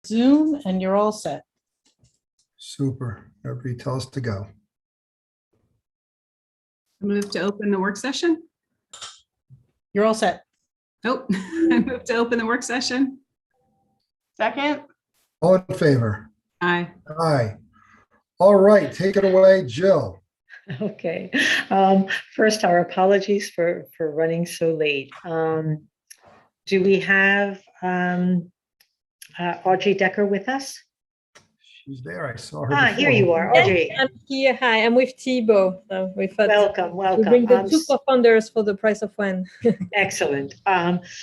Zoom, and you're all set. Super. Everybody tell us to go. Move to open the work session. You're all set. Oh, I move to open the work session. Second. All in favor? Aye. Aye. All right, take it away, Jill. Okay. First, our apologies for running so late. Do we have Audrey Decker with us? She's there. I saw her. Here before. you are, Yes, Audrey. I'm here. Hi, I'm with Thibaut. So we thought Welcome, we bring the welcome. two co-founders for the price of one. Excellent.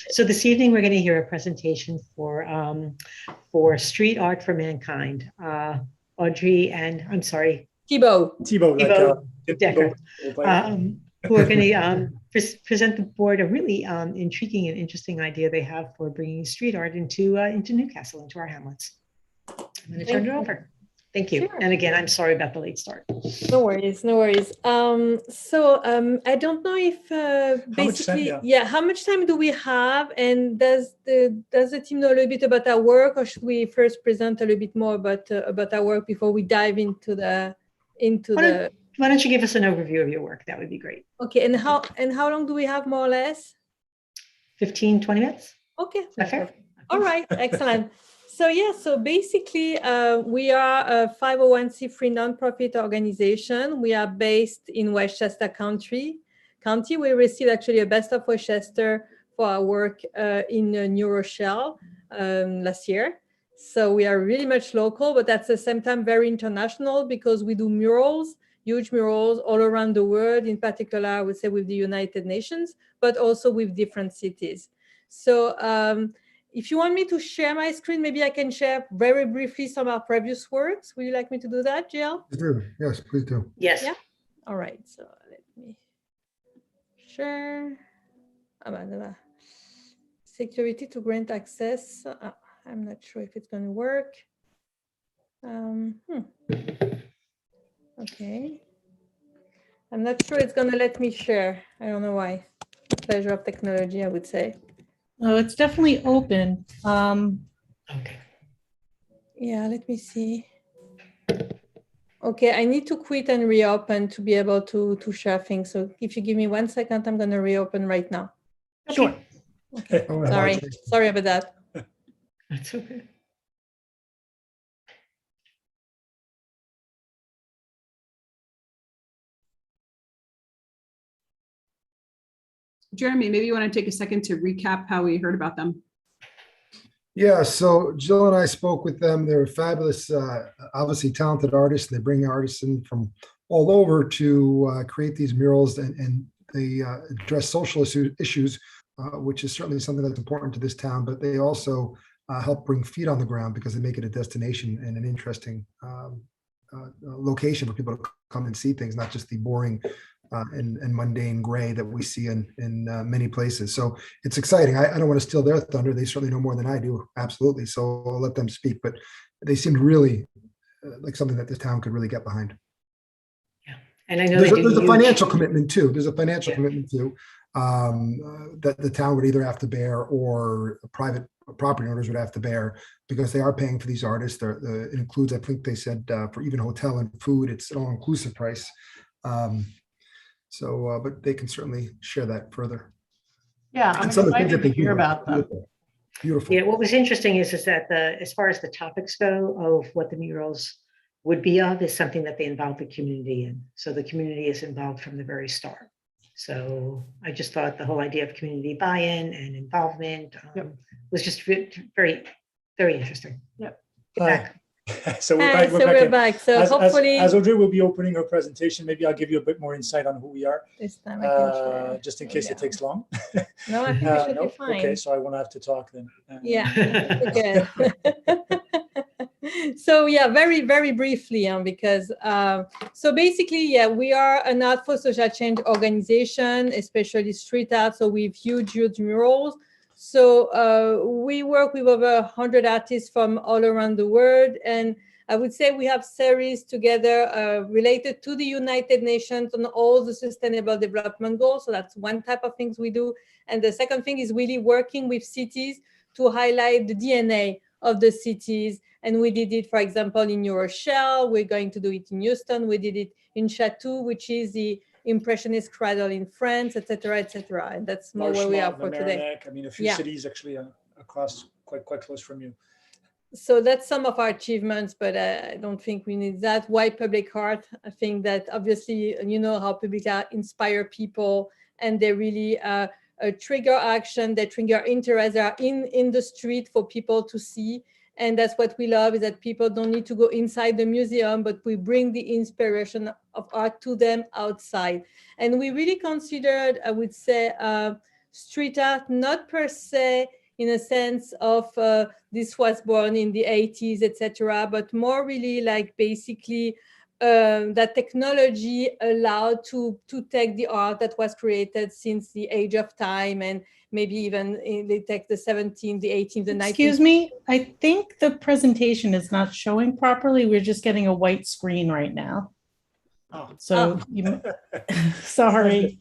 So this evening, we're going to hear a presentation for Street Art for Mankind. Audrey and, I'm sorry, Thibaut. Thibaut, like, Thibaut Decker. Thibaut. Who are going to present the board a really intriguing and interesting idea they have for bringing street art into Newcastle, into our hamlets. I'm going to turn it over. Thank you. Sure. And again, I'm sorry about the late start. No worries, no worries. I don't know if basically, how much time do we have? And does the team know a little bit about our work, or should we first present a little bit more about our work before we dive into the Why don't you give us an overview of your work? That would be great. Okay, and how long do we have, more or less? 15, 20 minutes? Okay. Is that fair? All right, excellent. So basically, we are a 501c3 nonprofit organization. We are based in Westchester County. We received actually a Best of Westchester for our work in New Rochelle last year. So we are really much local, but at the same time very international, because we do murals, huge murals all around the world, in particular, I would say with the United Nations, but also with different cities. So if you want me to share my screen, maybe I can share very briefly some of our previous works. Would you like me to do that, Jill? Please do. Yes, please do. Yes. Yeah. All right, so let me share. Security to grant access. I'm not sure if it's going to work. Okay. I'm not sure it's going to let me share. I don't know why. Pleasure of technology, I would say. Oh, it's definitely open. Okay. Yeah, let me see. Okay, I need to quit and reopen to be able to share things. So if you give me 1 second, I'm going to reopen right now. Sure. Okay. Go ahead. Sorry about that. That's okay. Jeremy, maybe you want to take a second to recap how we heard about them. Yeah, so Jill and I spoke with them. They're fabulous, obviously talented artists. They bring artists in from all over to create these murals, and they address social issues, which is certainly something that's important to this town, but they also help bring feet on the ground because they make it a destination and an interesting location for people to come and see things, not just the boring and mundane gray that we see in many places. So it's exciting. I don't want to steal their thunder. They certainly know more than I do. Absolutely. So I'll let them speak, but they seemed really like something that this town could really get behind. Yeah. And I know There's a financial commitment too. There's a financial commitment too that the town would either have to bear or private property owners would have to bear, because they are paying for these artists. It includes, I think they said, for even hotel and food, it's an all-inclusive price. But they can certainly share that further. Yeah, I'm And some of the things excited that to they hear do are about them. beautiful. Beautiful. Yeah, what was interesting is that as far as the topics go of what the murals would be of, is something that they involve the community in. So the community is involved from the very start. So I just thought the whole idea of community buy-in and involvement was just very, very interesting. Yep. Get back. So Hi, we're back. So hopefully as Audrey will be opening her presentation, maybe I'll give you a bit more insight on who we are, this time I can share. just in case it takes long. No, I think it should be fine. Okay, so I won't have to talk then. Yeah, okay. So yeah, very, very briefly, because so basically, yeah, we are an art for social change organization, especially street art. So we have huge murals. So we work with over 100 artists from all around the world. And I would say we have series together related to the United Nations on all the Sustainable Development Goals. So that's one type of things we do. And the second thing is really working with cities to highlight the DNA of the cities. And we did it, for example, in New Rochelle. We're going to do it in Houston. We did it in Chatou, which is the Impressionist cradle in France, et cetera, et cetera. And that's more where we are for today. Mamaroneck, I mean, a few Yeah. cities actually across quite close from you. So that's some of our achievements, but I don't think we need that. Why public art? I think that obviously, you know how public art inspire people, and they really trigger action, they trigger interest. They are in the street for people to see. And that's what we love, is that people don't need to go inside the museum, but we bring the inspiration of art to them outside. And we really considered, I would say, street art, not per se in a sense of this was born in the 80s, etc., but more really like basically that technology allowed to take the art that was created since the age of time, and maybe even they take the 17th, the 18th, the 19th. Excuse me, I think the presentation is not showing properly. We're just getting a white screen right now. Oh. So, sorry.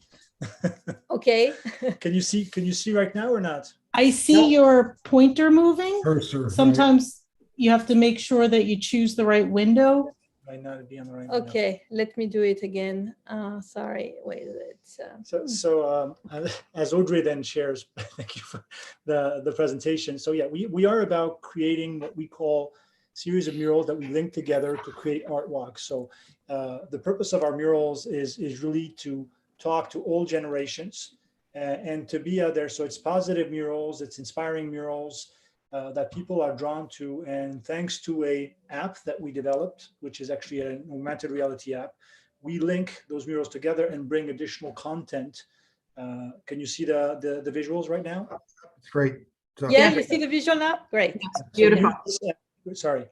Okay. Can you see right now or not? I see your pointer moving. Cursor, right? Sometimes you have to make sure that you choose the right window. Might not be on the right window. Okay, let me do it again. Sorry, wait. So as Audrey then shares, thank you for the presentation. So yeah, we are about creating what we call series of murals that we link together to create art walks. So the purpose of our murals is really to talk to all generations and to be out there. So it's positive murals, it's inspiring murals that people are drawn to. And thanks to a app that we developed, which is actually an augmented reality app, we link those murals together and bring additional content. Can you see the visuals right now? It's great. So- Yeah, you see the visual now? Great. Beautiful. Sorry.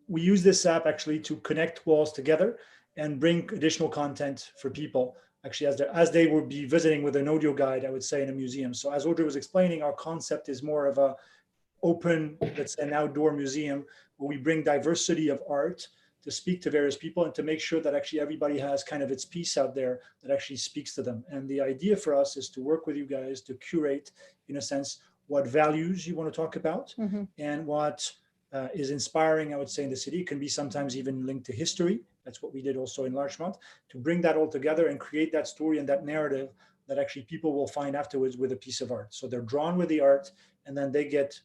We use this app actually to connect walls together and bring additional content for people, actually as they would be visiting with an audio guide, I would say, in a museum. So as Audrey was explaining, our concept is more of a open, let's say, an outdoor museum where we bring diversity of art to speak to various people and to make sure that actually everybody has kind of its piece out there that actually speaks to them. And the idea for us is to work with you guys to curate, in a sense, what values you want to talk about and what is inspiring, I would say, in the city. It can be sometimes even linked to history. That's what we did also in Larchmont, to bring that all together and create that story and that narrative that actually people will find afterwards with a piece of art. So they're drawn with the art and then they get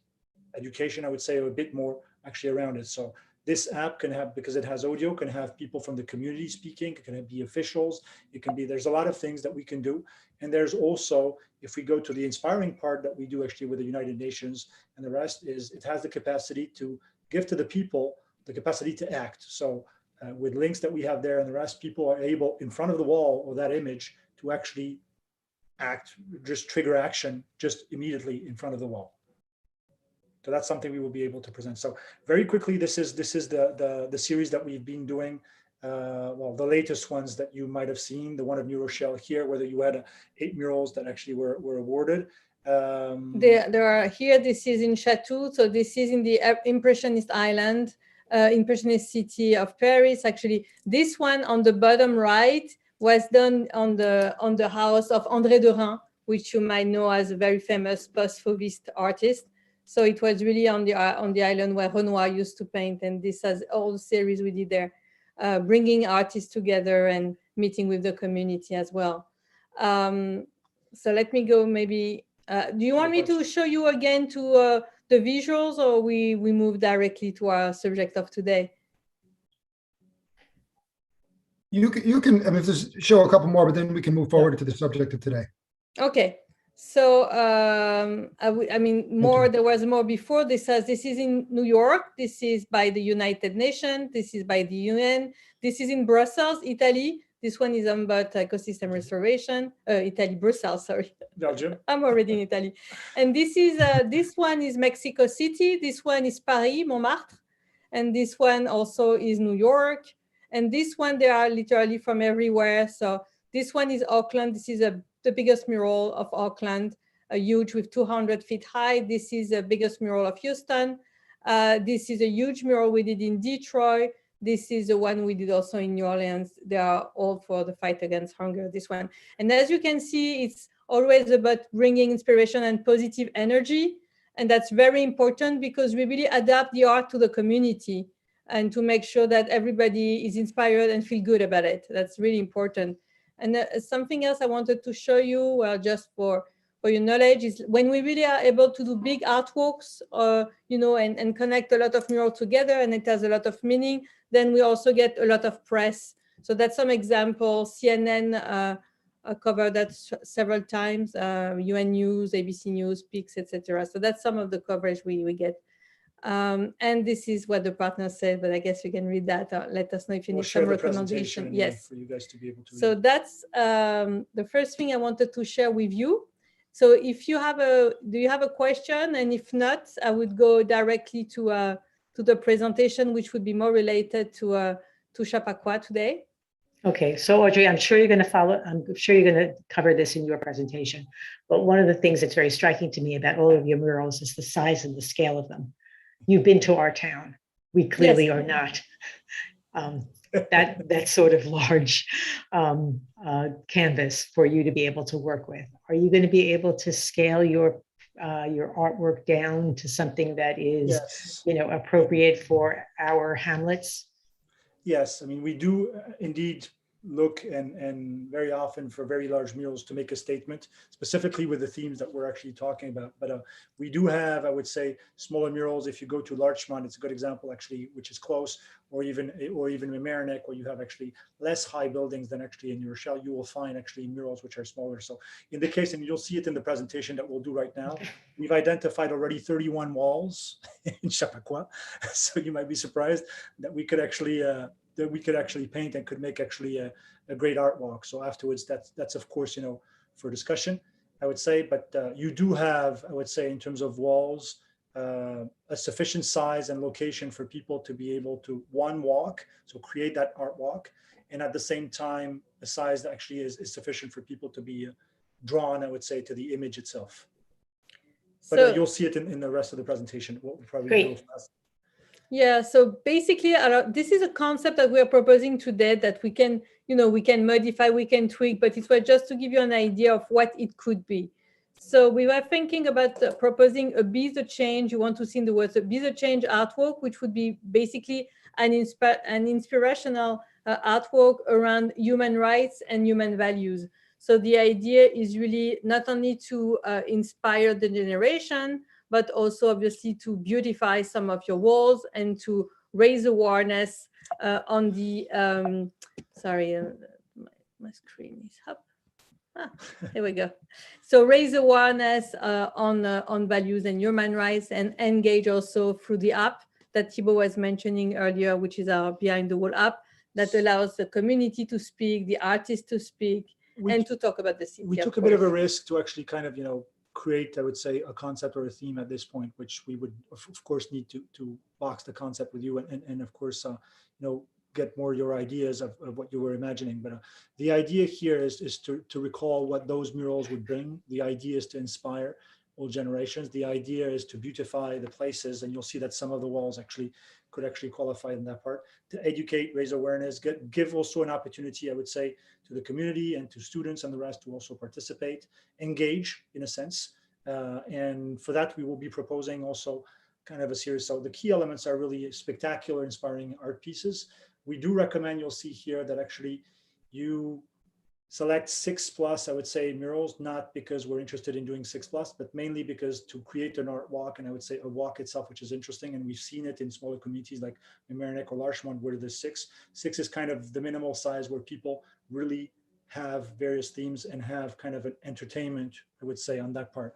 education, I would say, a bit more actually around it. So this app can have, because it has audio, can have people from the community speaking, it can be officials, it can be, there's a lot of things that we can do. And there's also, if we go to the inspiring part that we do actually with the United Nations and the rest, is it has the capacity to give to the people the capacity to act. So with links that we have there and the rest, people are able in front of the wall or that image to actually act, just trigger action just immediately in front of the wall. So that's something we will be able to present. So very quickly, this is the series that we've been doing. Well, the latest ones that you might have seen, the one of New Rochelle here, whether you had 8 murals that actually were awarded. There are here, this is in Chatou. So this is in the Impressionist Island, Impressionist city of Paris. Actually, this one on the bottom right was done on the house of André Derain, which you might know as a very famous post-Fauviste artist. So it was really on the island where Renoir used to paint, and this has all the series we did there, bringing artists together and meeting with the community as well. So let me go maybe, do you want me to show you again to the visuals, or we move directly to our subject of today? You can, I mean, just show a couple more, but then we can move forward to the subject of today. Okay. So, I mean, more, there was more before. This is in New York. This is by the United Nations. This is by the UN. This is in Brussels, Italy. This one is about ecosystem restoration. Italy, Brussels, sorry. Belgium. I'm already in Italy. And this one is Mexico City. This one is Paris, Montmartre. And this one also is New York. And this one, they are literally from everywhere. So this one is Auckland. This is the biggest mural of Auckland, huge with 200 feet high. This is the biggest mural of Houston. This is a huge mural we did in Detroit. This is the one we did also in New Orleans. They are all for the fight against hunger, this one. And as you can see, it's always about bringing inspiration and positive energy. And that's very important because we really adapt the art to the community and to make sure that everybody is inspired and feel good about it. That's really important. And something else I wanted to show you, well, just for your knowledge, is when we really are able to do big artworks, and connect a lot of murals together, and it has a lot of meaning, then we also get a lot of press. So that's some examples. CNN covered that several times, UN News, ABC News, Pix, etc. So that's some of the coverage we get. And this is what the partner said, but I guess you can read that. Let us know if you We'll need share some the presentation recommendation. anyway Yes. for you guys to be able to read. So that's the first thing I wanted to share with you. So if you have do you have a question? And if not, I would go directly to the presentation, which would be more related to Chappaqua today. Okay, so Audrey, I'm sure you're going to cover this in your presentation. But one of the things that's very striking to me about all of your murals is the size and the scale of them. You've been to our town. We clearly Yes. are not. That sort of large canvas for you to be able to work with. Are you going to be able to scale your artwork down to something that is, Yes. appropriate for our hamlets? Yes, I mean, we do indeed look and very often for very large murals to make a statement, specifically with the themes that we're actually talking about. But we do have, I would say, smaller murals. If you go to Larchmont, it's a good example actually, which is close, or even Mamaroneck, where you have actually less high buildings than actually in New Rochelle, you will find actually murals which are smaller. So in the case, and you'll see it in the presentation that we'll do right now, we've identified already 31 walls in Chappaqua. So you might be surprised that we could actually paint and could make actually a great art walk. So afterwards, that's of course, for discussion, I would say, but you do have, I would say, in terms of walls, a sufficient size and location for people to be able to walk, so create that art walk, and at the same time, a size that actually is sufficient for people to be drawn, I would say, to the image itself. But you'll see it in the rest of the presentation. We'll probably Great. go fast. Yeah, so basically, this is a concept that we are proposing today that we can modify, we can tweak, but it was just to give you an idea of what it could be. So we were thinking about proposing a Be the Change. You want to see in the words a Be the Change artwork, which would be basically an inspirational artwork around human rights and human values. So the idea is really not only to inspire the generation, but also obviously to beautify some of your walls and to raise awareness on the, my screen is up. Here we go. So raise awareness on values and human rights, and engage also through the app that Thibaut was mentioning earlier, which is our Behind the Wall app that allows the community to speak, the artists to speak, and to talk about the city. We took a bit of a risk to actually kind of, create, I would say, a concept or a theme at this point, which we would of course need to box the concept with you and of course, get more your ideas of what you were imagining. But the idea here is to recall what those murals would bring. The idea is to inspire all generations. The idea is to beautify the places, and you'll see that some of the walls could actually qualify in that part, to educate, raise awareness, give also an opportunity, I would say, to the community and to students and the rest to also participate, engage in a sense. And for that, we will be proposing also kind of a series. So the key elements are really spectacular, inspiring art pieces. We do recommend, you'll see here, that actually you select 6+, I would say, murals, not because we're interested in doing 6+, but mainly because to create an art walk, and I would say a walk itself, which is interesting, and we've seen it in smaller communities like Mamaroneck or Larchmont, where there's 6. 6 is kind of the minimal size where people really have various themes and have kind of an entertainment, I would say, on that part.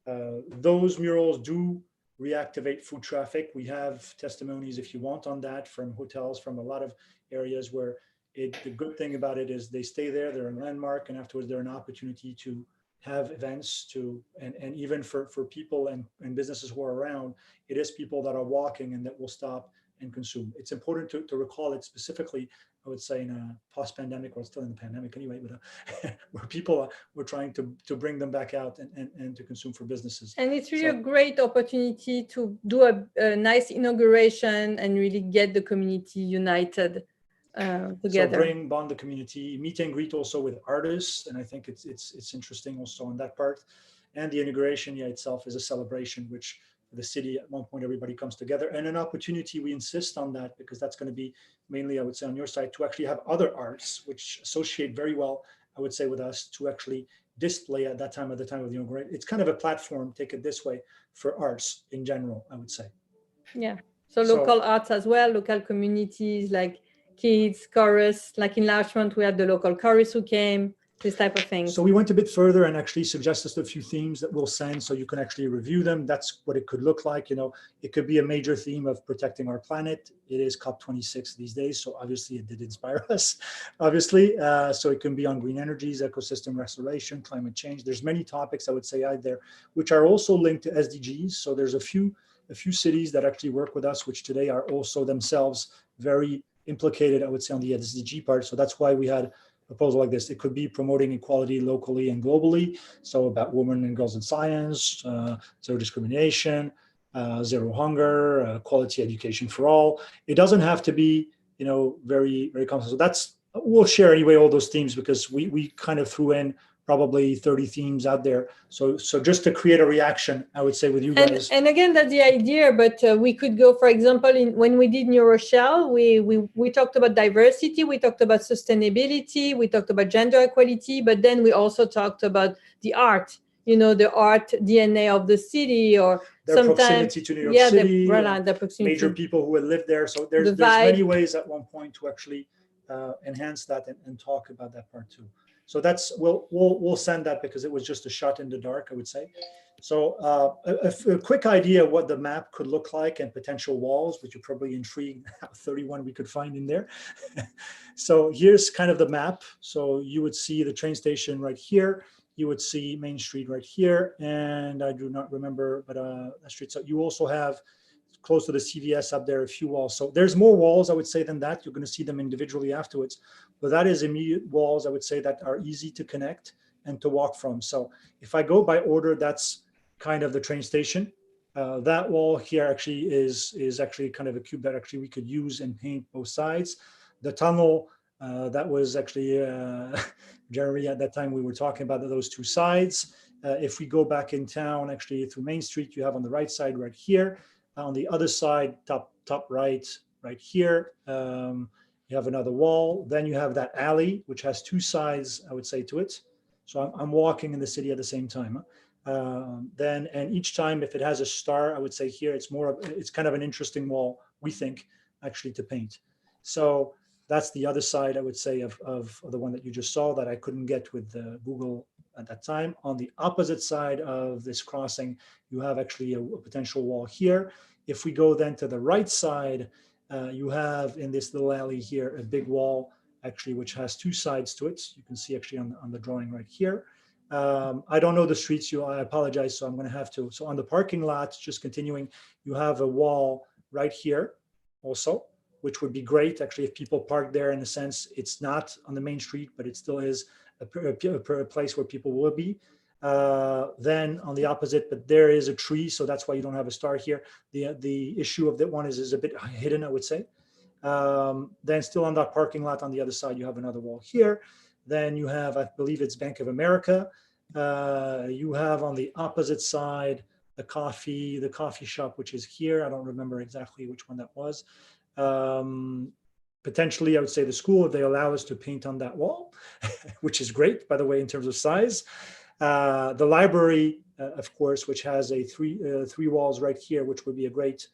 Those murals do reactivate foot traffic. We have testimonies, if you want, on that from hotels, from a lot of areas where the good thing about it is they stay there, they're a landmark, and afterwards they're an opportunity to have events and even for people and businesses who are around, it is people that are walking and that will stop and consume. It's important to recall it specifically, I would say, in a post-pandemic, or still in the pandemic anyway, but where people we're trying to bring them back out and to consume for businesses. And it's really a great opportunity to do a nice inauguration and really get the community united together. So bond the community, meet and greet also with artists, and I think it's interesting also on that part. And the inauguration itself is a celebration, which for the city at one point everybody comes together, and an opportunity. We insist on that because that's going to be mainly, I would say, on your side, to actually have other arts which associate very well, I would say, with us, to actually display at that time, at the time of the inauguration. It's kind of a platform, take it this way, for arts in general, I would say. Yeah. So So- local arts as well, local communities like kids, chorus, like in Larchmont, we had the local chorus who came, this type of thing. So we went a bit further and actually suggested a few themes that we'll send so you can actually review them. That's what it could look like. You know, it could be a major theme of protecting our planet. It is COP26 these days, so obviously it did inspire us, obviously. So it can be on green energies, ecosystem restoration, climate change. There's many topics, I would say, out there, which are also linked to SDGs. So there's a few cities that actually work with us, which today are also themselves very implicated, I would say, on the SDG part. So that's why we had a proposal like this. It could be promoting equality locally and globally. So about women and girls in science, zero discrimination, zero hunger, quality education for all. It doesn't have to be, you know, very, very complex. So that's, we'll share anyway, all those themes, because we kind of threw in probably 30 themes out there. So just to create a reaction, I would say, with you guys. And again, that's the idea, but we could go, for example, when we did New Rochelle, we talked about diversity, we talked about sustainability, we talked about gender equality, but then we also talked about the art, you know, the art DNA of the city, or Their sometimes, proximity to New York City, the proximity. major people who had lived there. So there's The vibe. many ways at one point to actually enhance that and talk about that part too. So that's, we'll send that, because it was just a shot in the dark, I would say. So a quick idea of what the map could look like and potential walls, which are probably intrigued how 31 we could find in there. So here's kind of the map. So you would see the train station right here. You would see Main Street right here. And I do not remember, but that street. So you also have close to the CVS up there, a few walls. So there's more walls, I would say, than that. You're going to see them individually afterwards. But that is immediate walls, I would say, that are easy to connect and to walk from. So if I go by order, that's kind of the train station. That wall here actually is actually kind of a cube that actually we could use and paint both sides. The tunnel, that was actually, Jeremy, at that time we were talking about those two sides. If we go back in town, actually through Main Street, you have on the right side right here. On the other side, top right here, you have another wall. Then you have that alley, which has two sides, I would say, to it. So I'm walking in the city at the same time. And each time, if it has a star, I would say here, it's kind of an interesting wall, we think, actually, to paint. So that's the other side, I would say, of the one that you just saw that I couldn't get with Google at that time. On the opposite side of this crossing, you have actually a potential wall here. If we go then to the right side, you have in this little alley here a big wall, actually, which has two sides to it. You can see actually on the drawing right here. I don't know the streets, I apologize, so I'm going to have to. So on the parking lot, just continuing, you have a wall right here also, which would be great, actually, if people park there. In a sense, it's not on the main street, but it still is a place where people will be. Then on the opposite, but there is a tree, so that's why you don't have a star here. The issue of that one is a bit hidden, I would say. Then still on that parking lot on the other side, you have another wall here. Then you have, I believe it's Bank of America. You have on the opposite side the coffee shop, which is here. I don't remember exactly which one that was. Potentially, I would say the school, if they allow us to paint on that wall, which is great, by the way, in terms of size. The library, of course, which has a three walls right here, which would be a great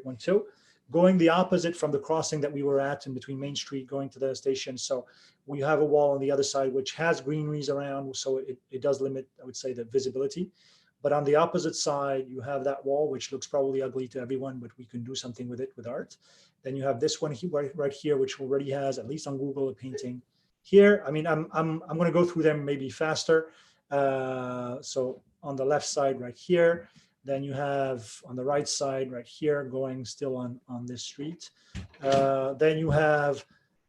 one too. Going the opposite from the crossing that we were at in between Main Street, going to the station. So we have a wall on the other side, which has greeneries around. So it does limit, I would say, the visibility. But on the opposite side, you have that wall, which looks probably ugly to everyone, but we can do something with it with art. Then you have this one right here, which already has, at least on Google, a painting here. I mean, I'm going to go through them maybe faster. So on the left side right here, then you have on the right side right here, going still on this street. Then you have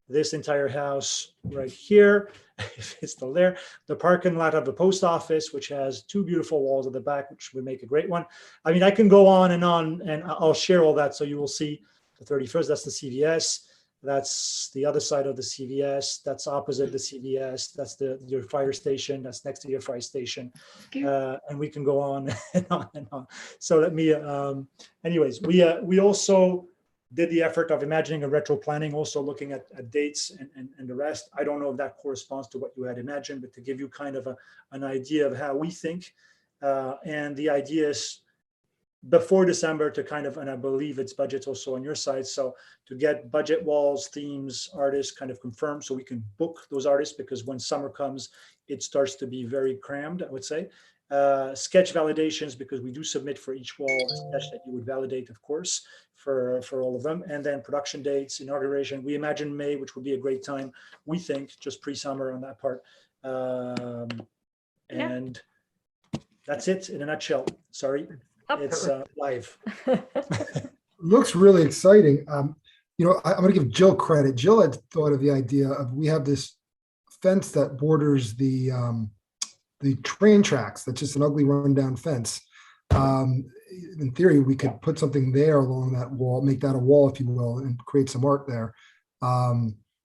this entire house right here, if it's still there. The parking lot of the post office, which has two beautiful walls at the back, which would make a great one. I mean, I can go on, and I'll share all that so you will see the 31st. That's the CVS. That's the other side of the CVS. That's opposite the CVS. That's your fire station. That's next to your fire station. And we can go on and on and on. So let me, anyways, we also did the effort of imagining a retro planning, also looking at dates and the rest. I don't know if that corresponds to what you had imagined, but to give you kind of an idea of how we think. And the idea is before December to kind of, and I believe it's budget's also on your side. So to get budget walls, themes, artists kind of confirmed so we can book those artists, because when summer comes, it starts to be very crammed, I would say. Sketch validations, because we do submit for each wall a sketch that you would validate, of course, for all of them. And then production dates, inauguration. We imagine May, which would be a great time, we think, just pre-summer on that part. And that's it in a nutshell. Sorry. It's live. Looks really exciting. You know, I'm going to give Jill credit. Jill had thought of the idea of, we have this fence that borders the train tracks. That's just an ugly rundown fence. In theory, we could put something there along that wall, make that a wall, if you will, and create some art there.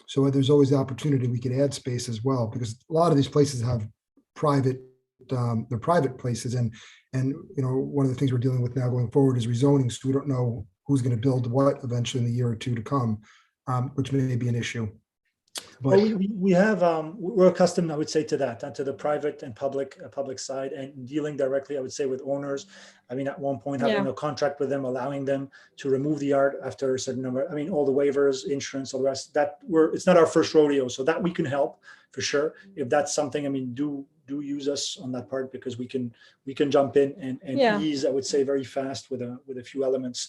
So there's always the opportunity we could add space as well, because a lot of these places have private, they're private places, and you know, one of the things we're dealing with now going forward is rezoning, so we don't know who's going to build what eventually in the year or two to come, which may be an issue. But Well, we have, we're accustomed, I would say, to that, to the private and public side, and dealing directly, I would say, with owners. I mean, at one point, having a contract with them, allowing them to remove the art after a certain number, I mean, all the waivers, insurance, all the rest, it's not our first rodeo, so that we can help for sure. If that's something, I mean, do use us on that part, because we can jump in and ease, I would say, very fast with a few elements.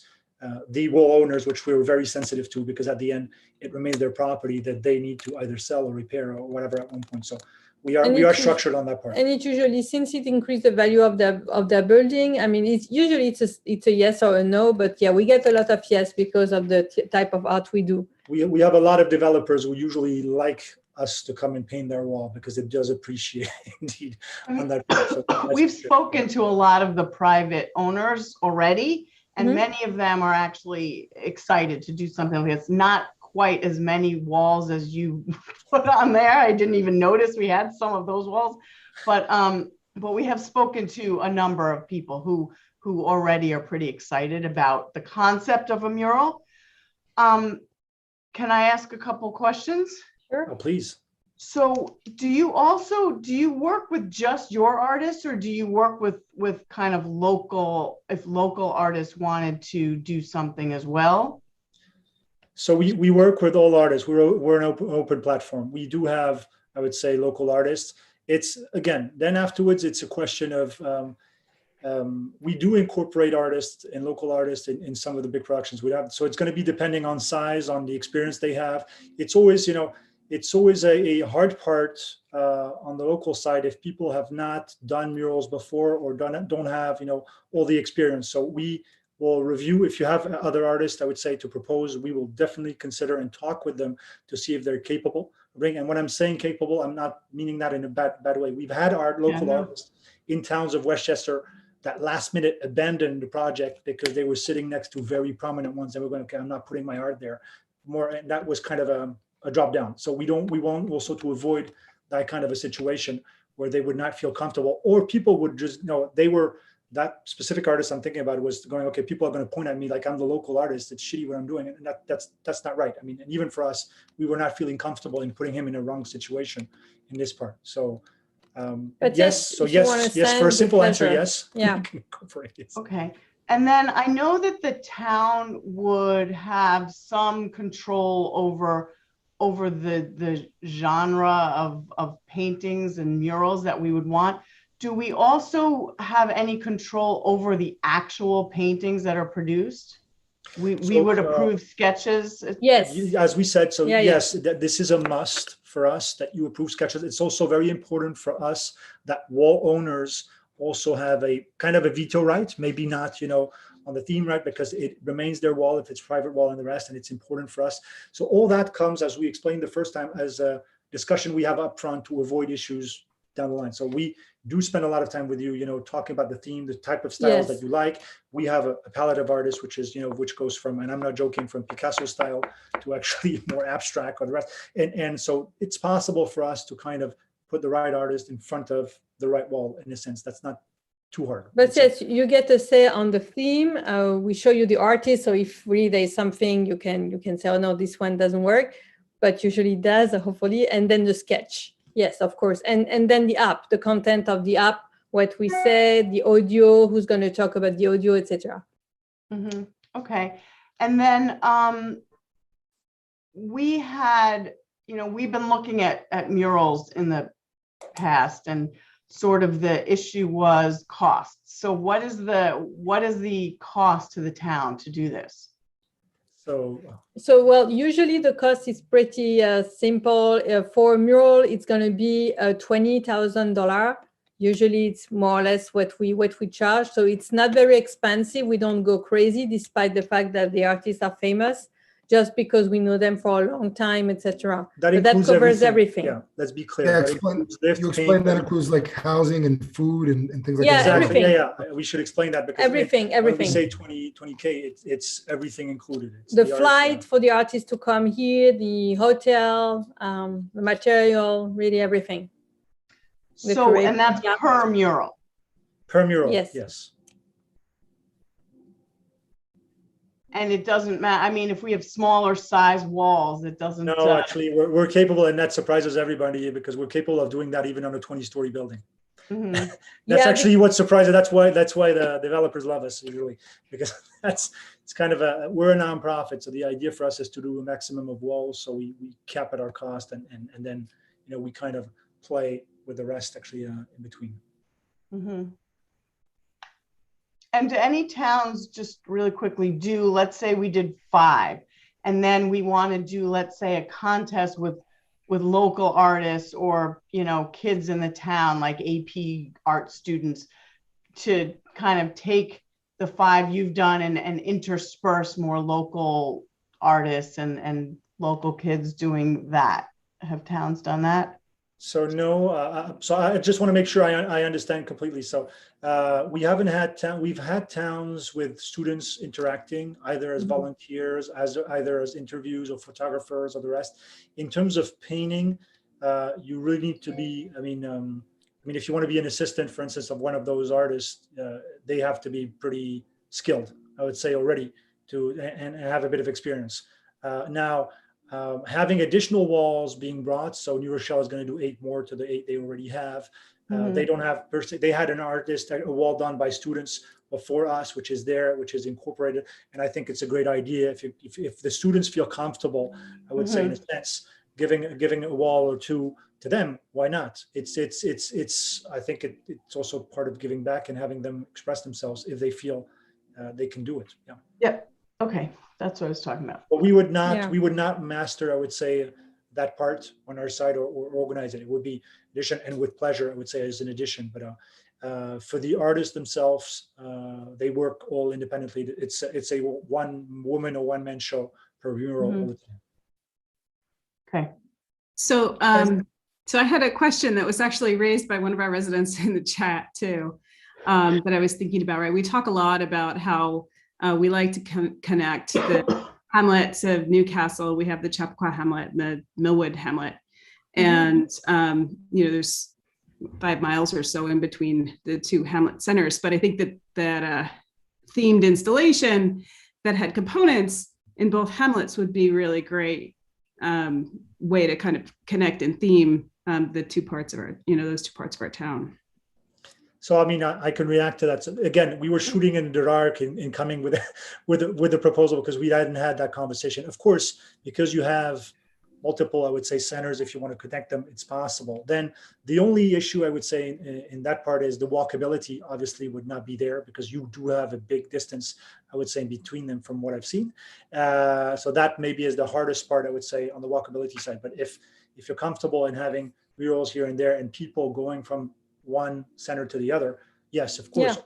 The wall owners, which we were very sensitive to, because at the end it remains their property that they need to either sell or repair or whatever at one point. So we are structured on that part. And it usually, since it increases the value of the building, I mean, it's usually it's a yes or a no, but yeah, we get a lot of yes because of the type of art we do. We have a lot of developers who usually like us to come and paint their wall, because it does appreciate indeed on that part. So We've spoken to a lot of the private owners already, and many of them are actually excited to do something like this. Not quite as many walls as you put on there. I didn't even notice we had some of those walls, but we have spoken to a number of people who already are pretty excited about the concept of a mural. Can I ask a couple questions? Sure. Oh, please. So do you work with just your artists, or do you work with kind of if local artists wanted to do something as well? So we work with all artists. We're an open platform. We do have, I would say, local artists. It's, again, then afterwards, it's a question of, we do incorporate artists and local artists in some of the big productions we have. So it's going to be depending on size, on the experience they have. It's always, it's always a hard part on the local side if people have not done murals before or don't have, all the experience. So we will review. If you have other artists, I would say, to propose, we will definitely consider and talk with them to see if they're capable. And when I'm saying capable, I'm not meaning that in a bad way. We've had local artists in towns of Westchester that last minute abandoned the project because they were sitting next to very prominent ones. And we're going, okay, I'm not putting my art there more. And that was kind of a drop down. So we won't also, to avoid that kind of a situation where they would not feel comfortable, or people would just, that specific artist I'm thinking about was going, okay, people are going to point at me like I'm the local artist. It's shitty what I'm doing. And that's not right. I mean, and even for us, we were not feeling comfortable in putting him in a wrong situation in this part. So but yes. So yes, for a simple answer, yes. Yeah. Go for it, yes. Okay. And then I know that the town would have some control over the genre of paintings and murals that we would want. Do we also have any control over the actual paintings that are produced? We would approve sketches? Yes. As we said, so yes, that this is a must for us that you approve sketches. It's also very important for us that wall owners also have a kind of a veto right, maybe not, on the theme right, because it remains their wall if it's private wall and the rest, and it's important for us. So all that comes, as we explained the first time, as a discussion we have up front to avoid issues down the line. So we do spend a lot of time with you, talking about the theme, the type of styles that Yes. you like. We have a palette of artists, which is, which goes from, and I'm not joking, from Picasso style to actually more abstract or the rest. And so it's possible for us to kind of put the right artist in front of the right wall, in a sense. That's not too hard. But yes, you get to say on the theme. We show you the artist, so if really there's something, you can say, oh no, this one doesn't work, but usually it does, hopefully. And then the sketch, yes, of course, and then the app, the content of the app, what we say, the audio, who's going to talk about the audio, etc. Mhm. Okay. And then we had, we've been looking at murals in the past, and sort of the issue was costs. So what is the cost to the town to do this? So Well, usually the cost is pretty simple. For a mural, it's going to be $20,000. Usually, it's more or less what we charge. So it's not very expensive. We don't go crazy, despite the fact that the artists are famous, just because we know them for a long time, etc. But that covers everything. Yeah, let's be clear. Yeah, That explain, includes lift, you explain paint, that includes like housing and food and things like Yeah, that. Exactly. everything. Yeah. We should explain that because Everything. when we say 20K, it's everything included. It's The artist, flight for the artist to come here, the hotel, the material, really everything. The So, parade, and that's yeah. per mural. per mural. Yes. Yes. And it doesn't matter. I mean, if we have smaller size walls, it doesn't. No, actually, we're capable, and that surprises everybody because we're capable of doing that even on a 20-story building. Mhm. That's Yeah, actually what surprises. That's why the developers love us usually, because it's kind of we're a nonprofit, so the idea for us is to do a maximum of walls, so we cap at our cost, and then we kind of play with the rest actually in between. Mhm. And do any towns, just really quickly, let's say we did 5, and then we want to do, let's say, a contest with local artists or, kids in the town, like AP art students, to kind of take the 5 you've done and intersperse more local artists and local kids doing that? Have towns done that? So no, so I just want to make sure I understand completely. So we haven't had we've had towns with students interacting either as volunteers, either as interviews or photographers or the rest. In terms of painting, you really need to be. I mean, if you want to be an assistant, for instance, of one of those artists, they have to be pretty skilled, I would say, already and have a bit of experience. Now. Having additional walls being brought, so New Rochelle is going to do 8 more to the 8 they already have. They don't have they had an artist, a wall done by students before us, which is incorporated, and I think it's a great idea. If the students feel comfortable, I would say in a sense, giving a wall or 2 to them, why not? It's I think it's also part of giving back and having them express themselves if they feel they can do it. Yeah. Yep. Okay. That's what I was talking about. But we would not master, I would say, that part on our side or organize it. It would be addition, and with pleasure, I would say, as an addition. But for the artists themselves, they work all independently. It's a one woman or one man show per mural all the time. Okay. So, so I had a question that was actually raised by one of our residents in the chat too, that I was thinking about, right? We talk a lot about how we like to connect the hamlets of Newcastle. We have the Chappaqua Hamlet and the Millwood Hamlet. And, there's 5 miles or so in between the 2 hamlet centers. But I think that themed installation that had components in both hamlets would be really great way to kind of connect and theme the 2 parts of our, those 2 parts of our town. So, I mean, I can react to that. So, again, we were shooting in the dark in coming with the proposal because we hadn't had that conversation. Of course, because you have multiple, I would say, centers, if you want to connect them, it's possible. Then the only issue I would say in that part is the walkability obviously would not be there because you do have a big distance, I would say, in between them from what I've seen. So that maybe is the hardest part, I would say, on the walkability side. But if you're comfortable in having murals here and there and people going from one center to the other, yes, of course. Yeah.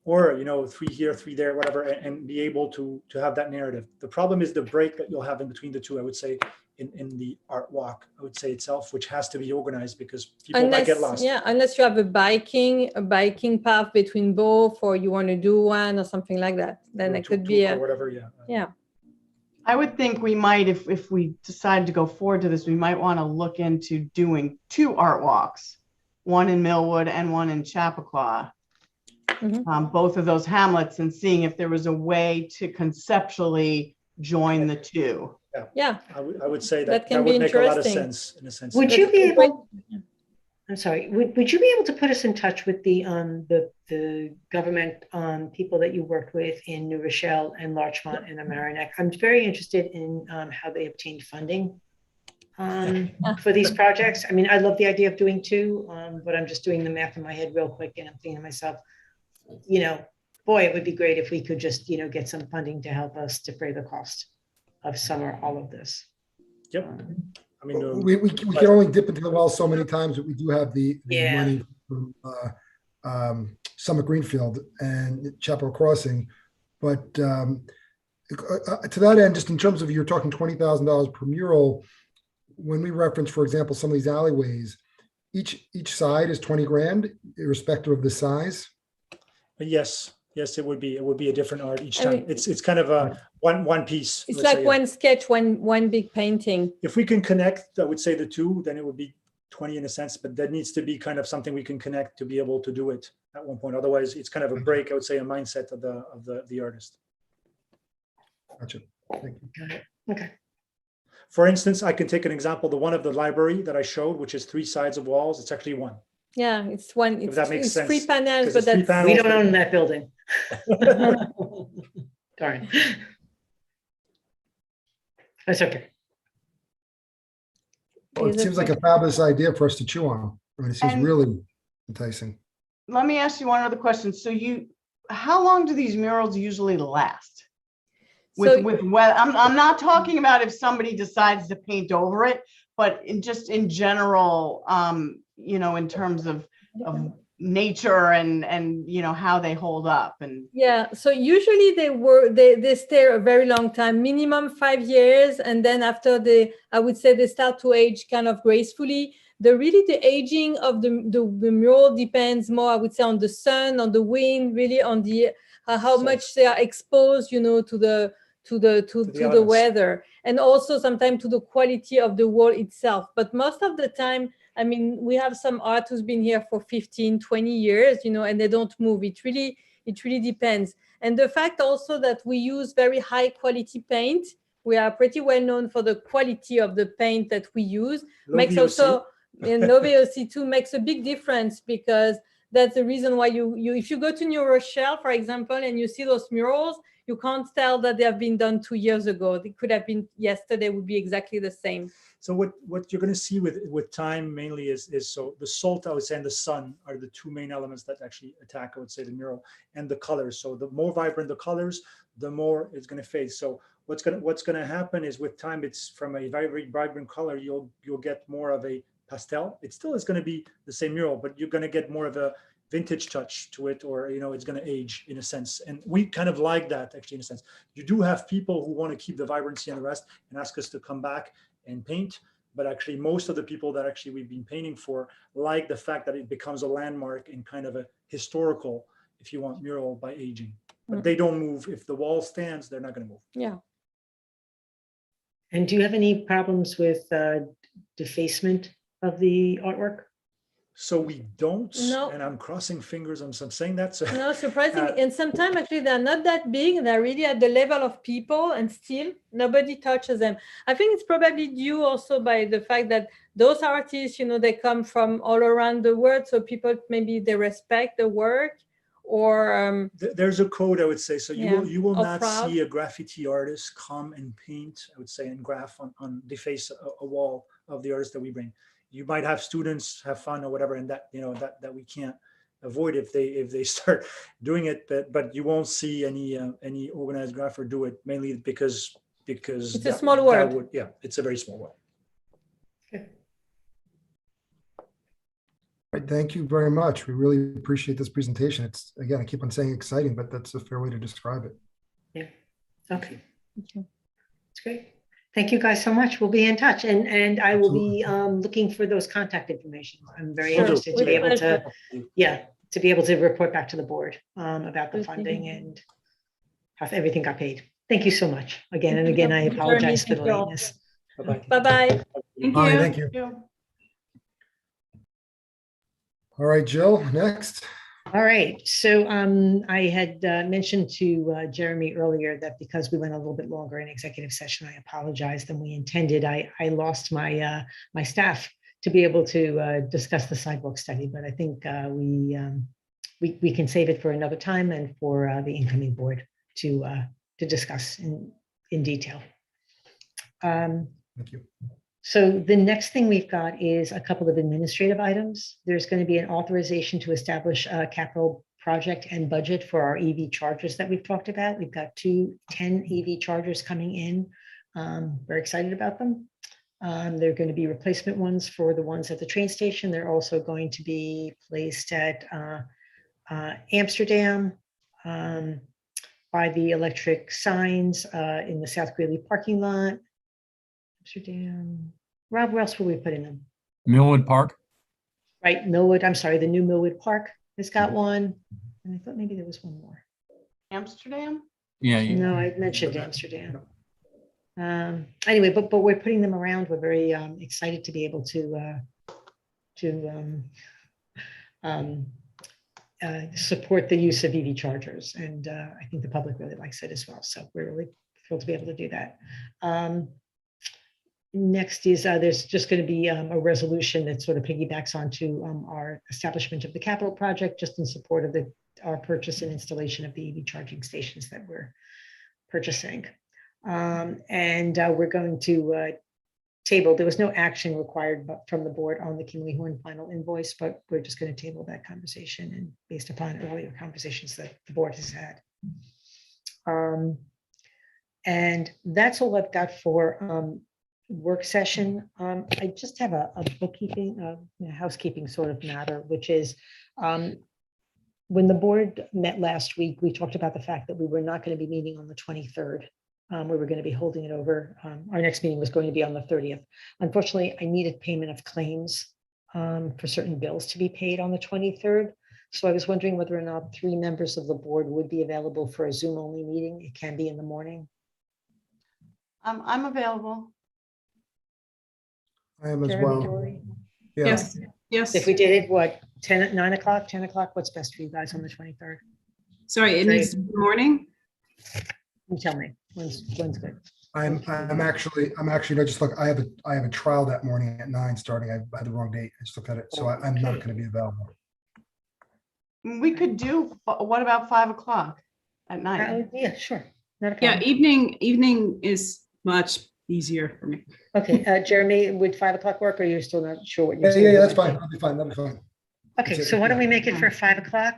or, you know, 3 here, 3 there, whatever, and be able to have that narrative. The problem is the break that you'll have in between the two, I would say, in the art walk, I would say itself, which has to be organized because people might get lost. Yeah, unless you have a biking path between both, or you want to do one or something like that, then it could be or a, whatever, yeah. yeah. I would think we might, if we decide to go forward to this, we might want to look into doing 2 art walks, one in Millwood and one in Chappaqua. Both of those hamlets, and seeing if there was a way to conceptually join the 2. Yeah, I would say That that can would be make a lot of interesting. sense, in a sense. Would you be able, I'm sorry, would you be able to put us in touch with the government people that you worked with in New Rochelle and Larchmont and Amerenik? I'm very interested in how they obtained funding for these projects. I mean, I love the idea of doing 2, but I'm just doing the math in my head real quick, and I'm thinking to myself, you know, boy, it would be great if we could just, you know, get some funding to help us defray the cost of some or all of this. Yep. I mean, We can only dip into the well so many times, but we do have the Yeah. money from Summit Greenfield and Chapel Crossing. But to that end, just in terms of, you're talking $20,000 per mural, when we reference, for example, some of these alleyways, each side is 20 grand, irrespective of the size. yes, it would be a different art each I time. mean- It's kind of a one piece. it's let's like say, one sketch, one big painting. If we can connect, I would say the 2, then it would be 20 in a sense, but that needs to be kind of something we can connect to be able to do it at one point. Otherwise, it's kind of a break, I would say, a mindset of the artist. Gotcha. Thank you. Got it. Okay. For instance, I can take an example, the one of the library that I showed, which is 3 sides of walls. It's actually 1. Yeah, it's one. If that makes It's sense, 3 panels, 'cause but it's 3 that's panels. We don't own that building. Darn. That's okay. Well, it Is it- seems like a fabulous idea for us to chew on. I mean, it seems And- really enticing. Let me ask you one other question. So how long do these murals usually last? So- With I'm not talking about if somebody decides to paint over it, but in general, you know, in terms of nature and you know, how they hold up and. Yeah, so usually they stay a very long time, minimum 5 years, and then after I would say they start to age kind of gracefully. The aging of the mural depends more, I would say, on the sun, on the wind, really on the how So- much they are exposed, you know, to the elements. weather, and also sometimes to the quality of the wall itself. But most of the time, I mean, we have some art who's been here for 15, 20 years, you know, and they don't move. It really depends. And the fact also that we use very high quality paint, we are pretty well known for the quality of the paint that we use, Low makes VOC. also, and low VOC too makes a big difference, because that's the reason why you if you go to New Rochelle, for example, and you see those murals, you can't tell that they have been done 2 years ago. They could have been yesterday, would be exactly the same. So what you're going to see with time mainly is so the salt, I would say, and the sun are the 2 main elements that actually attack, I would say, the mural, and the colors. So the more vibrant the colors, the more it's going to fade. So what's going to happen is with time, it's from a very vibrant color, you'll get more of a pastel. It still is going to be the same mural, but you're going to get more of a vintage touch to it, or, you know, it's going to age in a sense. And we kind of like that, actually, in a sense. You do have people who want to keep the vibrancy and the rest and ask us to come back and paint, but actually most of the people that actually we've been painting for like the fact that it becomes a landmark and kind of a historical, if you want, mural by aging. But they don't move. If the wall stands, they're not going to move. Yeah. And do you have any problems with defacement of the artwork? So we don't, No. and I'm crossing fingers. I'm saying that. So No, surprisingly, and sometimes actually they're not that big. They're really at the level of people, and still nobody touches them. I think it's probably due also by the fact that those artists, you know, they come from all around the world, so people maybe they respect the work, or there's a code, I would say. So Yeah, you will or not proud. see a graffiti artist come and paint, I would say, and graph on deface a wall of the artist that we bring. You might have students have fun or whatever, and that, you know, that we can't avoid if they start doing it. But you won't see any organized grapher do it, mainly because It's a small world. Yeah, it's a very small world. Right, thank you very much. We really appreciate this presentation. It's, again, I keep on saying exciting, but that's a fair way to describe it. Okay. That's great. Thank you guys so much. We'll be in touch, and I will be looking for those contact information. I'm very Sure. interested to be With able to, pleasure. to be able to report back to the board about the Okay. funding and how everything got paid. Thank you so much again and again. I Jeremy, apologize for the thank you all. lateness. Bye-bye. Bye-bye. Thank Bye, you. thank you. All right, Jill, next. All right, so I had mentioned to Jeremy earlier that because we went a little bit longer in executive session, I apologize than we intended. I lost my my staff to be able to discuss the sidewalk study, but I think we can save it for another time and for the incoming board to discuss in detail. Thank you. So the next thing we've got is a couple of administrative items. There's going to be an authorization to establish a capital project and budget for our EV chargers that we've talked about. We've got 10 EV chargers coming in. Very excited about them. They're going to be replacement ones for the ones at the train station. They're also going to be placed at Amsterdam by the electric signs in the South Greeley parking lot. Amsterdam. Rob, where else will we put in them? Millwood Park. Right, Millwood, I'm sorry, the new Millwood Park has got one. And I thought maybe there was one more. Amsterdam? Yeah. No, I mentioned Amsterdam. Anyway, but we're putting them around. We're very excited to be able to support the use of EV chargers. And I think the public really likes it as well. So we're really thrilled to be able to do that. Next is there's just going to be a resolution that sort of piggybacks onto our establishment of the capital project, just in support of our purchase and installation of the EV charging stations that we're purchasing. And we're going to table, there was no action required from the board on the Kimley Horn final invoice, but we're just going to table that conversation and based upon earlier conversations that the board has had. And that's all I've got for work session. I just have a bookkeeping, housekeeping sort of matter, which is when the board met last week, we talked about the fact that we were not going to be meeting on the 23rd. We were going to be holding it over. Our next meeting was going to be on the 30th. Unfortunately, I needed payment of claims for certain bills to be paid on the 23rd. So I was wondering whether or not 3 members of the board would be available for a Zoom only meeting. It can be in the morning. I'm available. I am as Jeremy, well. Dory? Yeah. Yes, yes. If we did it, what, 9 o'clock, 10 o'clock? What's best for you guys on the 23rd? Sorry, it needs to be morning. You tell me, when's good? I'm actually, no, just look, I have a trial that morning at 9 starting. I had the wrong date. I just looked at it. So I'm not Okay. going to be available. We could do, what about 5 o'clock at night? Yeah, sure. Not a Yeah, problem. evening is much easier for me. Okay, Jeremy, would 5 o'clock work or you're still not sure what you're Yeah, saying? that's fine. I'll be fine. That'll be fine. Okay, so why don't we make it for 5 o'clock?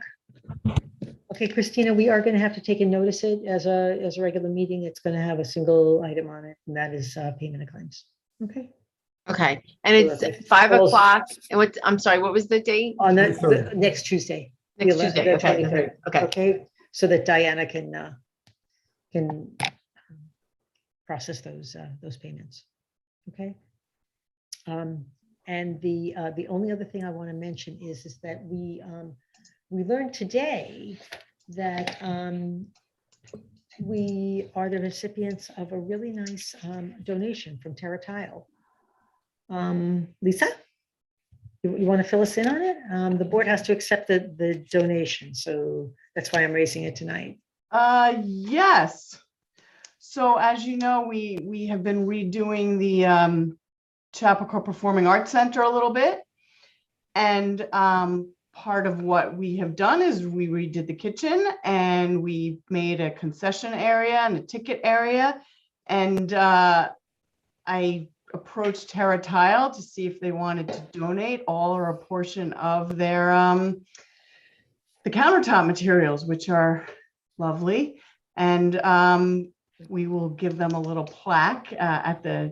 Okay, Christina, we are going to have to take and notice it as a regular meeting. It's going to have a single item on it, and that is payment of claims. Okay. Okay, and Terrific. it's 5 Well, o'clock, and what, I'm sorry, what was the date? On the 23rd. next Tuesday. the Next 11th, Tuesday, the okay, 23rd. okay. Okay, so that Diana can process those payments. Okay. And the only other thing I want to mention is that we learned today that we are the recipients of a really nice donation from Terra Tile. Lisa, you want to fill us in on it? The board has to accept the donation, so that's why I'm raising it tonight. Yes. So as you know, we have been redoing the Chappaqua Performing Arts Center a little bit. And part of what we have done is we redid the kitchen and we made a concession area and a ticket area. And I approached Terra Tile to see if they wanted to donate all or a portion of their the countertop materials, which are lovely. And we will give them a little plaque at the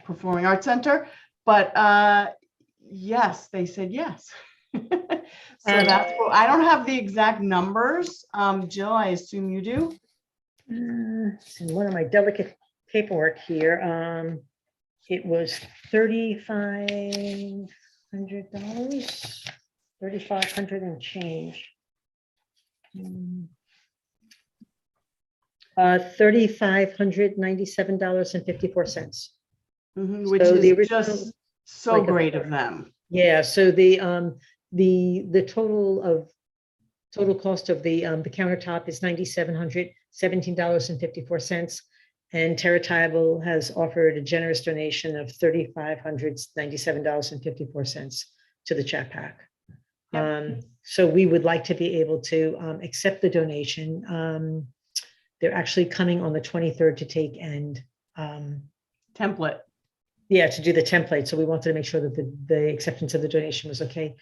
Performing Arts Center. But yes, they said yes. So that's what, I don't have the exact numbers. Jill, I assume you do? It's in one of my delicate paperwork here. It was $3,500, 3,500 and change. $3,597.54. Which So the is original- just so like a great of third. them. Yeah, so the total cost of the countertop is $9,717.54. And Terratable has offered a generous donation of $3,597.54 to the chat pack. Yep. So we would like to be able to accept the donation. They're actually coming on the 23rd to take and Template. yeah, to do the template. So we wanted to make sure that the acceptance of the donation was okay.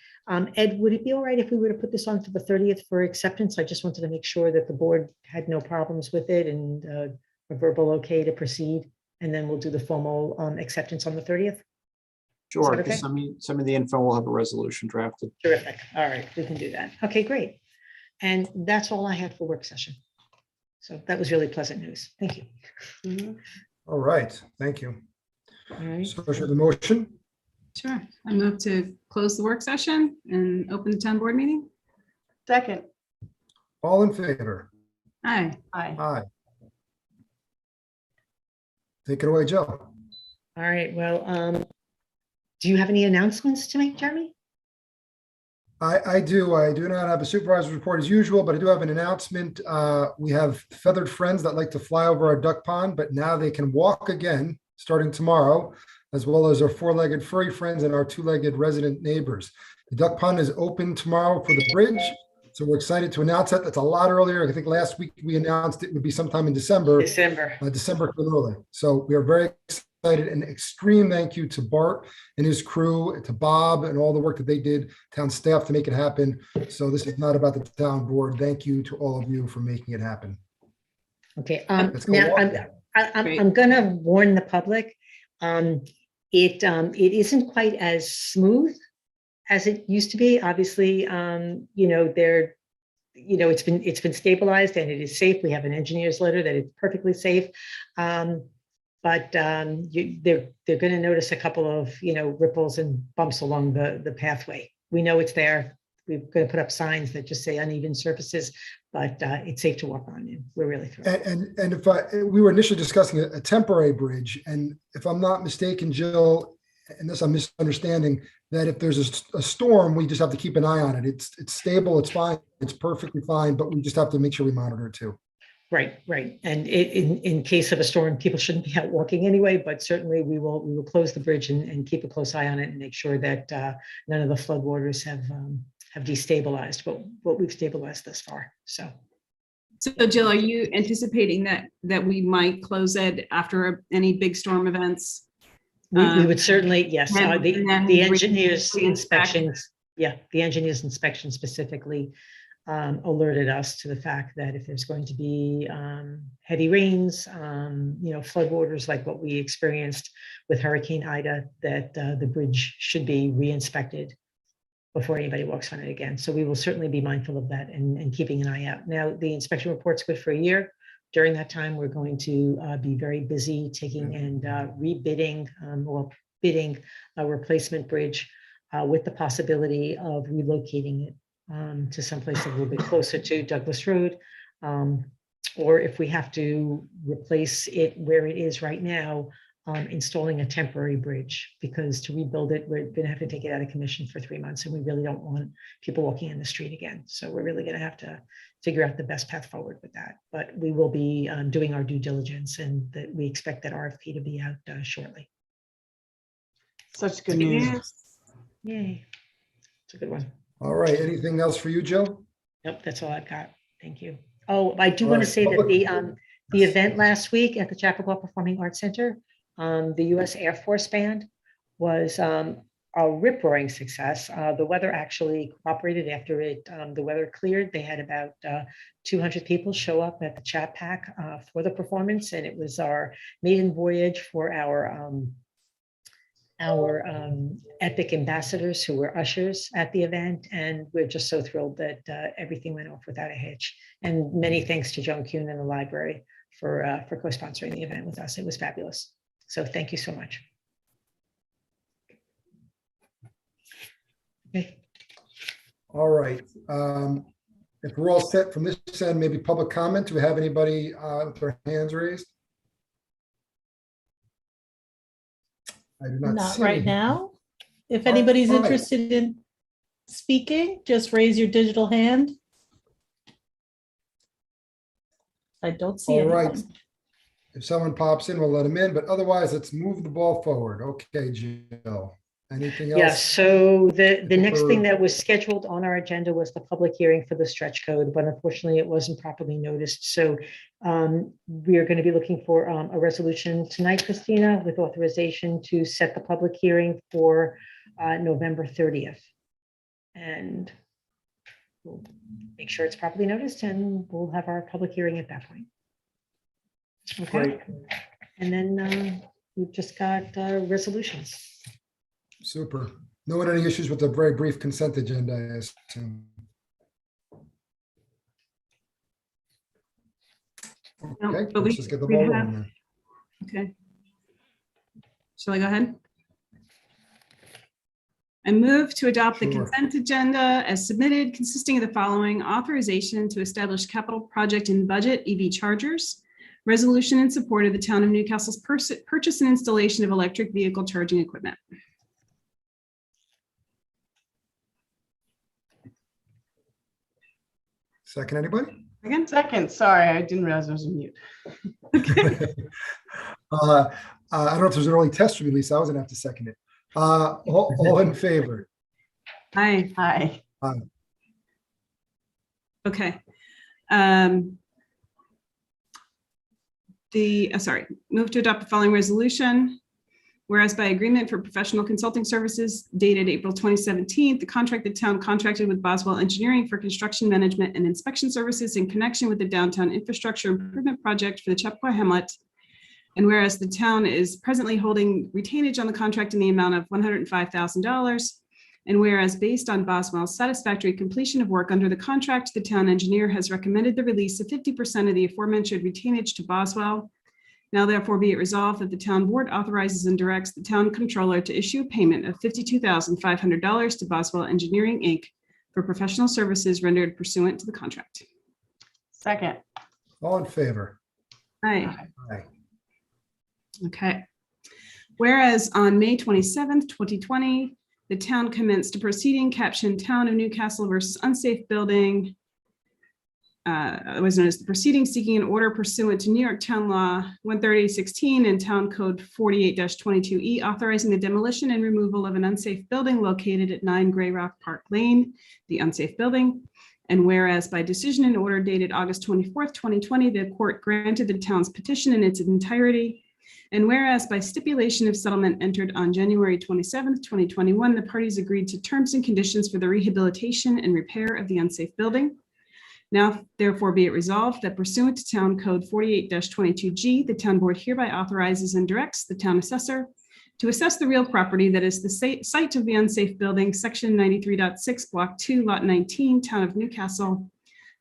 Ed, would it be all right if we were to put this on for the 30th for acceptance? I just wanted to make sure that the board had no problems with it and a verbal okay to proceed. And then we'll do the formal acceptance on the 30th. Sure, okay? just send me the info, we'll have a resolution drafted. Terrific. All right, we can do that. Okay, great. And that's all I had for work session. So that was really pleasant news. Thank you. Mhm. All right, thank you. All right. So the motion, Sure. I move to close the work session and open the town board meeting. Second, all in favor? Aye. aye. Aye. Take it away, Joe. All right, well, do you have any announcements to make, Jeremy? I do. I do not have a supervisor's report as usual, but I do have an announcement. We have feathered friends that like to fly over our duck pond, but now they can walk again starting tomorrow, as well as our four-legged furry friends and our two-legged resident neighbors. The duck pond is open tomorrow for the bridge, so we're excited to announce that. That's a lot earlier. I think last week we announced it would be sometime in December. December. December came early. So we are very excited, and extreme thank you to Bart and his crew, to Bob and all the work that they did, town staff to make it happen. So this is not about the town board. Thank you to all of you for making it happen. Okay, Let's go now walk. I'm gonna warn the public. It isn't quite as smooth as it used to be. Obviously, it's been stabilized and it is safe. We have an engineer's letter that it's perfectly safe. But they're going to notice a couple of ripples and bumps along the pathway. We know it's there. We're going to put up signs that just say uneven surfaces, but it's safe to walk on, and we're really thrilled. And if we were initially discussing a temporary bridge, and if I'm not mistaken, Jill, unless I'm misunderstanding, that if there's a storm, we just have to keep an eye on it. It's stable, it's fine, it's perfectly fine, but we just have to make sure we monitor it too. Right. And in case of a storm, people shouldn't be out walking anyway, but certainly we will close the bridge and keep a close eye on it and make sure that none of the floodwaters have destabilized what we've stabilized thus far. So Jill, are you anticipating that we might close it after any big storm events? we would certainly, yes, and then the engineers reinspect. inspections, the engineers inspection specifically alerted us to the fact that if there's going to be heavy rains, floodwaters like what we experienced with Hurricane Ida, that the bridge should be re-inspected before anybody walks on it again. So we will certainly be mindful of that and keeping an eye out. Now, the inspection report's good for a year. During that time, we're going to be very busy taking and rebidding or bidding a replacement bridge with the possibility of relocating it to someplace a little bit closer to Douglas Road. Or if we have to replace it where it is right now, installing a temporary bridge, because to rebuild it, we're going to have to take it out of commission for 3 months, and we really don't want people walking in the street again. So we're really going to have to figure out the best path forward with that. But we will be doing our due diligence, and that we expect that RFP to be out shortly. Such good news. Yay. It's a good one. All right, anything else for you, Jill? Nope, that's all I've got. Thank you. Oh, I do All want to right, say that public- the event last week at the Chappaqua Performing Arts Center, the U.S. Air Force Band was a rip-roaring success. The weather actually cooperated after the weather cleared. They had about 200 people show up at the Chat Pack for the performance, and it was our maiden voyage for our our Epic ambassadors who were ushers at the event. And we're just so thrilled that everything went off without a hitch. And many thanks to Joan Kuhn and the library for co-sponsoring the event with us. It was fabulous. So thank you so much. Okay. All right. If we're all set from this end, maybe public comment. Do we have anybody with their hands raised? I do not Not see right any. now. If All anybody's right. interested in speaking, just raise your digital hand. I don't see All right. anyone. If someone pops in, we'll let them in, but otherwise, let's move the ball forward. Okay, Jill. Anything else? Yes, so the next thing For- that was scheduled on our agenda was the public hearing for the stretch code, but unfortunately it wasn't properly noticed. So we are going to be looking for a resolution tonight, Christina, with authorization to set the public hearing for November 30th. And we'll make sure it's properly noticed and we'll have our public hearing at that point. Okay, Great. and then we've just got resolutions. Super. No one any issues with the very brief consent agenda, I assume. No, Okay, but let's just get the we ball have- rolling then. Okay. Shall I go ahead? I move to adopt the Sure. consent agenda as submitted, consisting of the following: authorization to establish capital project and budget EV chargers, resolution in support of the town of Newcastle's purchase and installation of electric vehicle charging equipment. Second, anybody? Again, Second, sorry, I didn't realize I was on mute. I don't know if there's an early test release. I was gonna have to second it. All in favor? aye. Hi. Okay. Sorry, move to adopt the following resolution. Whereas by agreement for professional consulting services dated April 2017, the contracted town contracted with Boswell Engineering for construction management and inspection services in connection with the downtown infrastructure improvement project for the Chappaqua Hamlet. And whereas the town is presently holding retainage on the contract in the amount of $105,000. And whereas based on Boswell's satisfactory completion of work under the contract, the town engineer has recommended the release of 50% of the aforementioned retainage to Boswell. Now therefore be it resolved that the town board authorizes and directs the town controller to issue a payment of $52,500 to Boswell Engineering, Inc. for professional services rendered pursuant to the contract. Second. All in favor? Aye. Aye. Okay. Whereas on May 27th, 2020, the town commenced a proceeding captioned Town of Newcastle versus Unsafe Building. Was known as the proceeding seeking an order pursuant to New York Town Law 13016 and Town Code 48-22E, authorizing the demolition and removal of an unsafe building located at 9 Gray Rock Park Lane, the unsafe building. And whereas by decision and order dated August 24th, 2020, the court granted the town's petition in its entirety. And whereas by stipulation of settlement entered on January 27th, 2021, the parties agreed to terms and conditions for the rehabilitation and repair of the unsafe building. Now, therefore, be it resolved that pursuant to Town Code 48-22G, the town board hereby authorizes and directs the town assessor to assess the real property that is the site of the unsafe building, section 93.6, block 2, lot 19, town of Newcastle,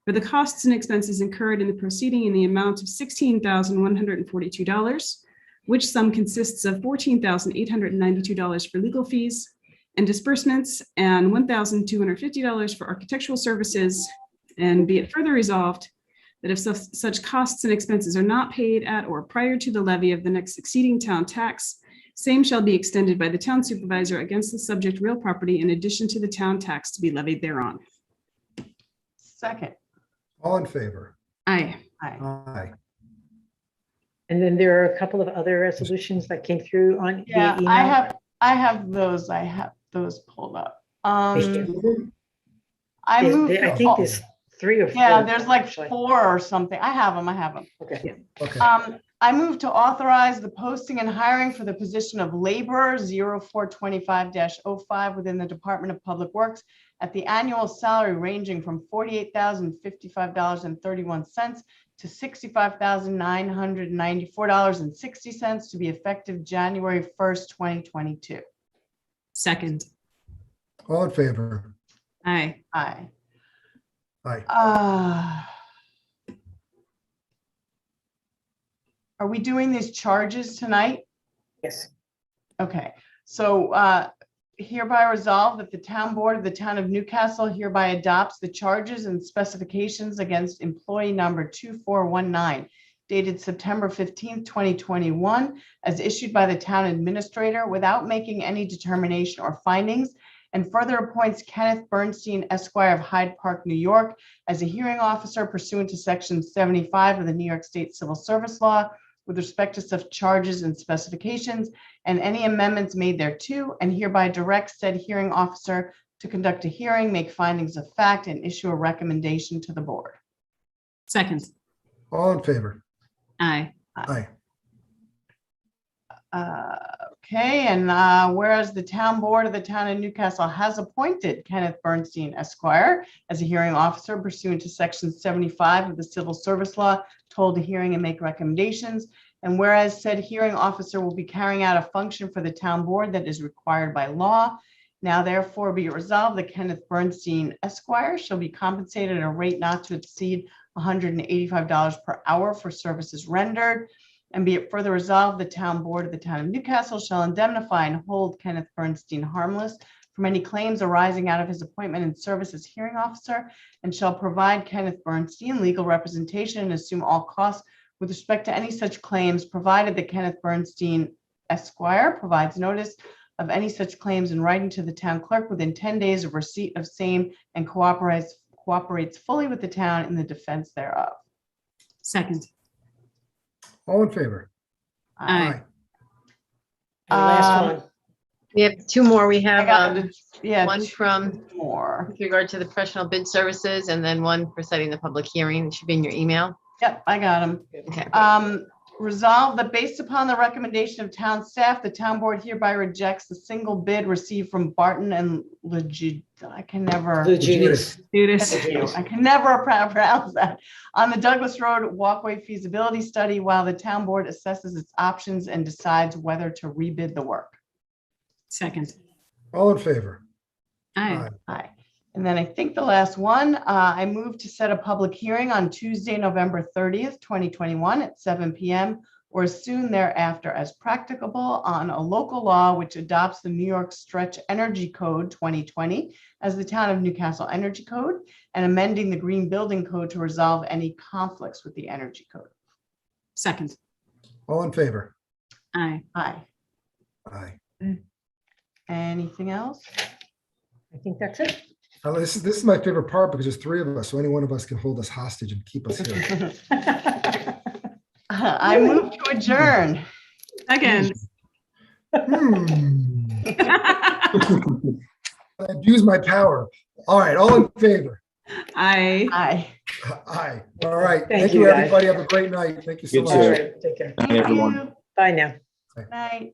for the costs and expenses incurred in the proceeding in the amount of $16,142, which sum consists of $14,892 for legal fees and disbursements and $1,250 for architectural services. And be it further resolved that if such costs and expenses are not paid at or prior to the levy of the next succeeding town tax, same shall be extended by the town supervisor against the subject real property in addition to the town tax to be levied thereon. Second. All in favor? Aye. Hi. Aye. And then there are a couple of other resolutions that came through on. via Yeah, I email. have those pulled up. I There's- moved. I think there's 3 or 4. Yeah, there's like actually. 4 or something. I have them. Okay. Okay. I move to authorize the posting and hiring for the position of laborer 0425-05 within the Department of Public Works at the annual salary ranging from $48,055.31 to $65,994.60 to be effective January 1st, 2022. Second. All in favor? Aye. Aye. Aye. Are we doing these charges tonight? Yes. Okay, so hereby resolved that the town board of the town of Newcastle hereby adopts the charges and specifications against employee number 2419 dated September 15th, 2021, as issued by the town administrator without making any determination or findings, and further appoints Kenneth Bernstein, Esquire of Hyde Park, New York, as a hearing officer pursuant to Section 75 of the New York State Civil Service Law with respect to such charges and specifications and any amendments made thereto, and hereby directs said hearing officer to conduct a hearing, make findings of fact, and issue a recommendation to the board. Second. All in favor? Aye. Aye. Okay, and whereas the town board of the town of Newcastle has appointed Kenneth Bernstein, Esquire, as a hearing officer pursuant to Section 75 of the Civil Service Law, to hold a hearing and make recommendations. And whereas said hearing officer will be carrying out a function for the town board that is required by law, now therefore be it resolved that Kenneth Bernstein, Esquire, shall be compensated at a rate not to exceed $185 per hour for services rendered. And be it further resolved, the town board of the town of Newcastle shall indemnify and hold Kenneth Bernstein harmless from any claims arising out of his appointment and service as hearing officer, and shall provide Kenneth Bernstein legal representation and assume all costs with respect to any such claims, provided that Kenneth Bernstein, Esquire, provides notice of any such claims in writing to the town clerk within 10 days of receipt of same and cooperates fully with the town in the defense thereof. Second. All in favor? Aye. And the last Um, one, We have two more. We I have got yeah, one two from more. with regard to the professional bid services and then one for setting the public hearing. It should be in your email. Yep, I got them. Okay. Resolved that based upon the recommendation of town staff, the town board hereby rejects the single bid received from Barton and I can never. Luginis. Judas. I can never pronounce that. On the Douglas Road walkway feasibility study, while the town board assesses its options and decides whether to rebid the work. Second. All in favor? Aye. Aye. And then I think the last one, I move to set a public hearing on Tuesday, November 30th, 2021 at 7 p.m. or as soon thereafter as practicable on a local law which adopts the New York Stretch Energy Code 2020 as the Town of Newcastle Energy Code and amending the Green Building Code to resolve any conflicts with the Energy Code. Second. All in favor? Aye. Aye. Aye. Anything else? I think that's it. Now, this is my favorite part because there's three of us, so any one of us can hold us hostage and keep us here. I move to adjourn. Second. I abuse my power. All right, all in favor? Aye. Aye. Aye. All right. Thank Thank you, you, guys. everybody. Have a great night. Thank you so You much. too. All right, take care. Night, everyone. You. Bye now. Night.